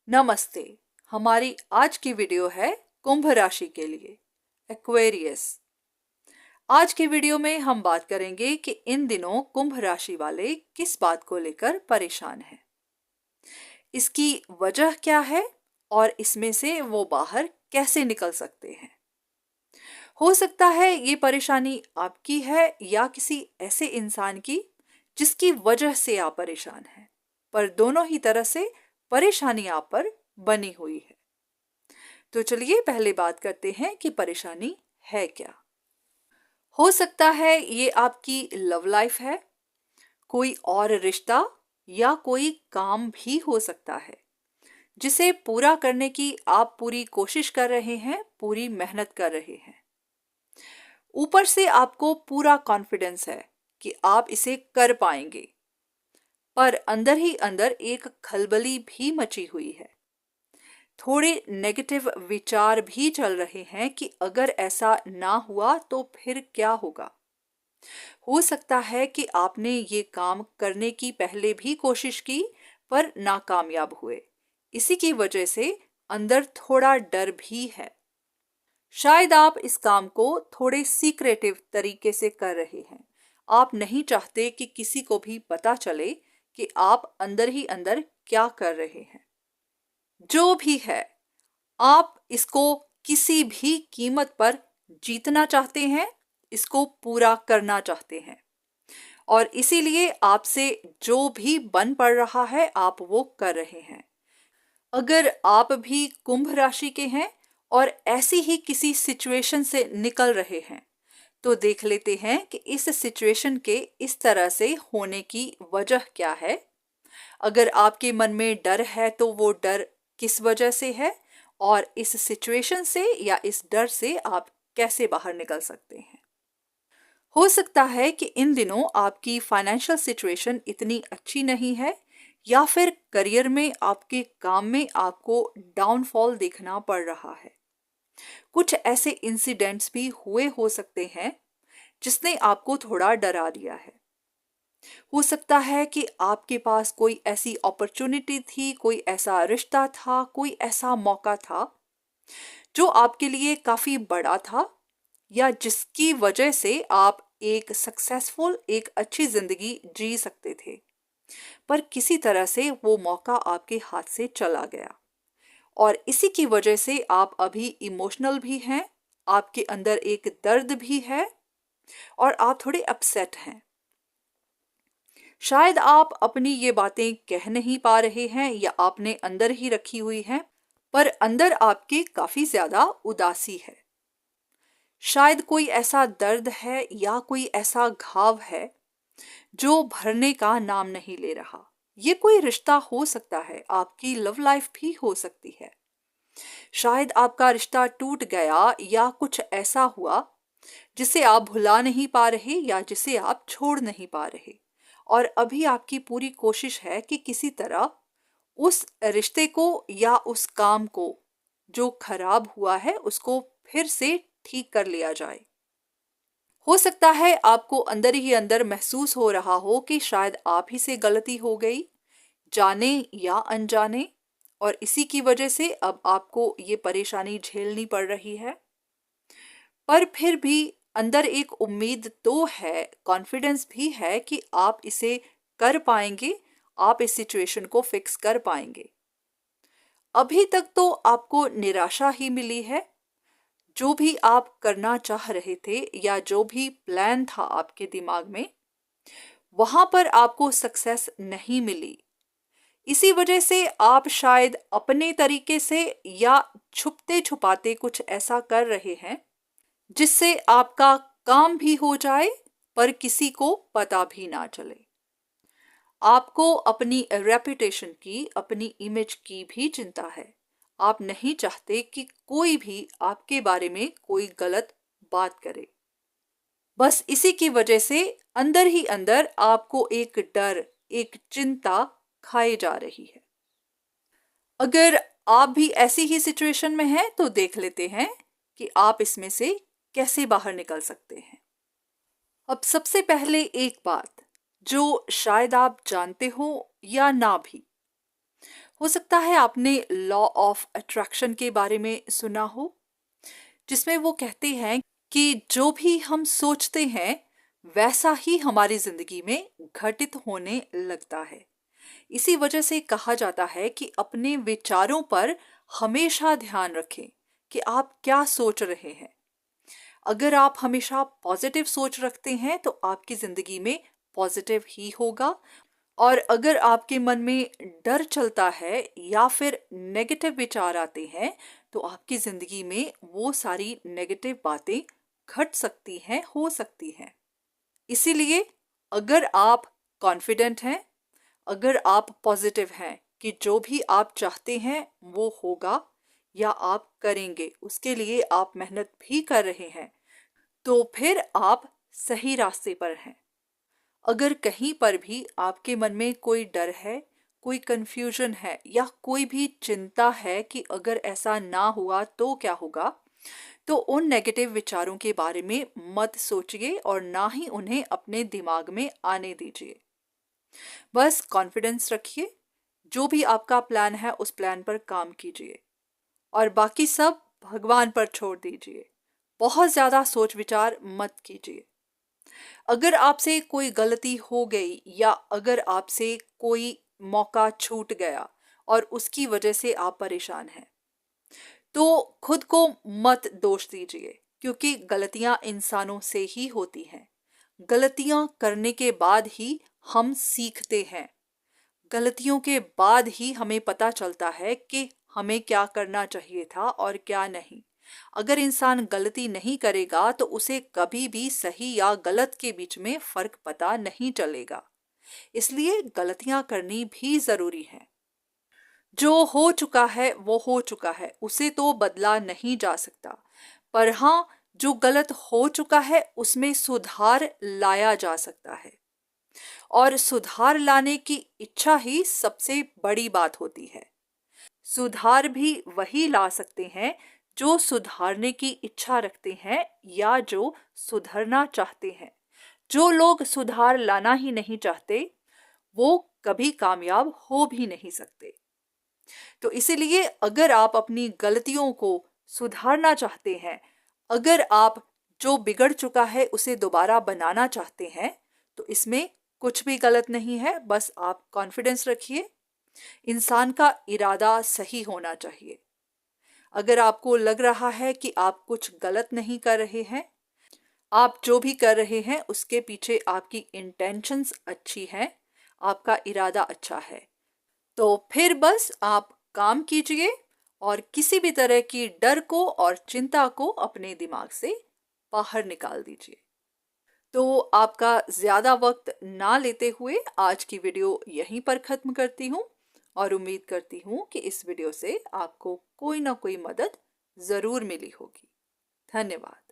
नमस्ते। हमारी आज की वीडियो है कुंभ राशि के लिए, एक्वेरियस। आज की वीडियो में हम बात करेंगे कि इन दिनों कुंभ राशि वाले किस बात को लेकर परेशान हैं, इसकी वजह क्या है और इसमें से वो बाहर कैसे निकल सकते हैं। हो सकता है ये परेशानी आपकी है या किसी ऐसे इंसान की जिसकी वजह से आप परेशान हैं, पर दोनों ही तरह से परेशानी आप पर बनी हुई है। तो चलिए पहले बात करते हैं कि परेशानी है क्या। हो सकता है ये आपकी लव लाइफ है, कोई और रिश्ता या कोई काम भी हो सकता है जिसे पूरा करने की आप पूरी कोशिश कर रहे हैं, पूरी मेहनत कर रहे हैं। ऊपर से आपको पूरा कॉन्फिडेंस है कि आप इसे कर पाएंगे, पर अंदर ही अंदर एक खलबली भी मची हुई है। थोड़े नेगेटिव विचार भी चल रहे हैं कि अगर ऐसा ना हुआ तो फिर क्या होगा। हो सकता है कि आपने ये काम करने की पहले भी कोशिश की पर नाकामयाब हुए। इसी की वजह से अंदर थोड़ा डर भी है। शायद आप इस काम को थोड़े सीक्रेटिव तरीके से कर रहे हैं। आप नहीं चाहते कि किसी को भी पता चले कि आप अंदर ही अंदर क्या कर रहे हैं। जो भी है, आप इसको किसी भी कीमत पर जीतना चाहते हैं, इसको पूरा करना चाहते हैं और इसीलिए आपसे जो भी बन पड़ रहा है आप वो कर रहे हैं। अगर आप भी कुंभ राशि के हैं और ऐसी ही किसी सिचुएशन से निकल रहे हैं, तो देख लेते हैं कि इस सिचुएशन के इस तरह से होने की वजह क्या है। अगर आपके मन में डर है तो वो डर किस वजह से है और इस सिचुएशन से या इस डर से आप कैसे बाहर निकल सकते हैं। हो सकता है कि इन दिनों आपकी फाइनेंशियल सिचुएशन इतनी अच्छी नहीं है या फिर करियर में आपके काम में आपको डाउनफॉल देखना पड़ रहा है। कुछ ऐसे इंसिडेंट्स भी हुए हो सकते हैं जिसने आपको थोड़ा डरा दिया है। हो सकता है कि आपके पास कोई ऐसी अपॉर्चुनिटी थी, कोई ऐसा रिश्ता था, कोई ऐसा मौका था जो आपके लिए काफी बड़ा था या जिसकी वजह से आप एक सक्सेसफुल, एक अच्छी जिंदगी जी सकते थे, पर किसी तरह से वो मौका आपके हाथ से चला गया और इसी की वजह से आप अभी इमोशनल भी हैं, आपके अंदर एक दर्द भी है और आप थोड़े अपसेट हैं। शायद आप अपनी ये बातें कह नहीं पा रहे हैं या आपने अंदर ही रखी हुई हैं, पर अंदर आपके काफी ज्यादा उदासी है। शायद कोई ऐसा दर्द है या कोई ऐसा घाव है जो भरने का नाम नहीं ले रहा। ये कोई रिश्ता हो सकता है, आपकी लव लाइफ भी हो सकती है। शायद आपका रिश्ता टूट गया या कुछ ऐसा हुआ जिसे आप भुला नहीं पा रहे या जिसे आप छोड़ नहीं पा रहे और अभी आपकी पूरी कोशिश है कि किसी तरह उस रिश्ते को या उस काम को जो खराब हुआ है उसको फिर से ठीक कर लिया जाए। हो सकता है आपको अंदर ही अंदर महसूस हो रहा हो कि शायद आप ही से गलती हो गई, जाने या अनजाने, और इसी की वजह से अब आपको ये परेशानी झेलनी पड़ रही है। पर फिर भी अंदर एक उम्मीद तो है, कॉन्फिडेंस भी है कि आप इसे कर पाएंगे, आप इस सिचुएशन को फिक्स कर पाएंगे। अभी तक तो आपको निराशा ही मिली है। जो भी आप करना चाह रहे थे या जो भी प्लान था आपके दिमाग में, वहां पर आपको सक्सेस नहीं मिली। इसी वजह से आप शायद अपने तरीके से या छुपते छुपाते कुछ ऐसा कर रहे हैं जिससे आपका काम भी हो जाए पर किसी को पता भी ना चले। आपको अपनी रेपुटेशन की, अपनी इमेज की भी चिंता है। आप नहीं चाहते कि कोई भी आपके बारे में कोई गलत बात करे। बस इसी की वजह से अंदर ही अंदर आपको एक डर, एक चिंता खाए जा रही है। अगर आप भी ऐसी ही सिचुएशन में हैं तो देख लेते हैं कि आप इसमें से कैसे बाहर निकल सकते हैं। अब सबसे पहले एक बात जो शायद आप जानते हो या ना भी, हो सकता है आपने लॉ ऑफ अट्रैक्शन के बारे में सुना हो, जिसमें वो कहते हैं कि जो भी हम सोचते हैं वैसा ही हमारी जिंदगी में घटित होने लगता है। इसी वजह से कहा जाता है कि अपने विचारों पर हमेशा ध्यान रखें कि आप क्या सोच रहे हैं। अगर आप हमेशा पॉजिटिव सोच रखते हैं तो आपकी जिंदगी में पॉजिटिव ही होगा, और अगर आपके मन में डर चलता है या फिर नेगेटिव विचार आते हैं तो आपकी जिंदगी में वो सारी नेगेटिव बातें घट सकती हैं, हो सकती हैं। इसीलिए अगर आप कॉन्फिडेंट हैं, अगर आप पॉजिटिव हैं कि जो भी आप चाहते हैं वो होगा या आप करेंगे, उसके लिए आप मेहनत भी कर रहे हैं, तो फिर आप सही रास्ते पर हैं। अगर कहीं पर भी आपके मन में कोई डर है, कोई कंफ्यूजन है या कोई भी चिंता है कि अगर ऐसा ना हुआ तो क्या होगा, तो उन नेगेटिव विचारों के बारे में मत सोचिए और ना ही उन्हें अपने दिमाग में आने दीजिए। बस कॉन्फिडेंस रखिए, जो भी आपका प्लान है उस प्लान पर काम कीजिए और बाकी सब भगवान पर छोड़ दीजिए। बहुत ज़्यादा सोच विचार मत कीजिए। अगर आपसे कोई गलती हो गई या अगर आपसे कोई मौका छूट गया और उसकी वजह से आप परेशान हैं, तो खुद को मत दोष दीजिए, क्योंकि गलतियां इंसानों से ही होती हैं। गलतियां करने के बाद ही हम सीखते हैं। गलतियों के बाद ही हमें पता चलता है कि हमें क्या करना चाहिए था और क्या नहीं। अगर इंसान गलती नहीं करेगा तो उसे कभी भी सही या गलत के बीच में फर्क पता नहीं चलेगा। इसलिए गलतियां करनी भी जरूरी है। जो हो चुका है वो हो चुका है, उसे तो बदला नहीं जा सकता, पर हाँ, जो गलत हो चुका है उसमें सुधार लाया जा सकता है, और सुधार लाने की इच्छा ही सबसे बड़ी बात होती है। सुधार भी वही ला सकते हैं जो सुधारने की इच्छा रखते हैं या जो सुधरना चाहते हैं। जो लोग सुधार लाना ही नहीं चाहते वो कभी कामयाब हो भी नहीं सकते। तो इसीलिए अगर आप अपनी गलतियों को सुधारना चाहते हैं, अगर आप जो बिगड़ चुका है उसे दोबारा बनाना चाहते हैं, तो इसमें कुछ भी गलत नहीं है। बस आप कॉन्फिडेंस रखिए। इंसान का इरादा सही होना चाहिए। अगर आपको लग रहा है कि आप कुछ गलत नहीं कर रहे हैं, आप जो भी कर रहे हैं उसके पीछे आपकी इंटेंशंस अच्छी हैं, आपका इरादा अच्छा है, तो फिर बस आप काम कीजिए और किसी भी तरह की डर को और चिंता को अपने दिमाग से बाहर निकाल दीजिए। तो आपका ज़्यादा वक्त ना लेते हुए आज की वीडियो यहीं पर ख़त्म करती हूँ, और उम्मीद करती हूँ कि इस वीडियो से आपको कोई ना कोई मदद ज़रूर मिली होगी। धन्यवाद।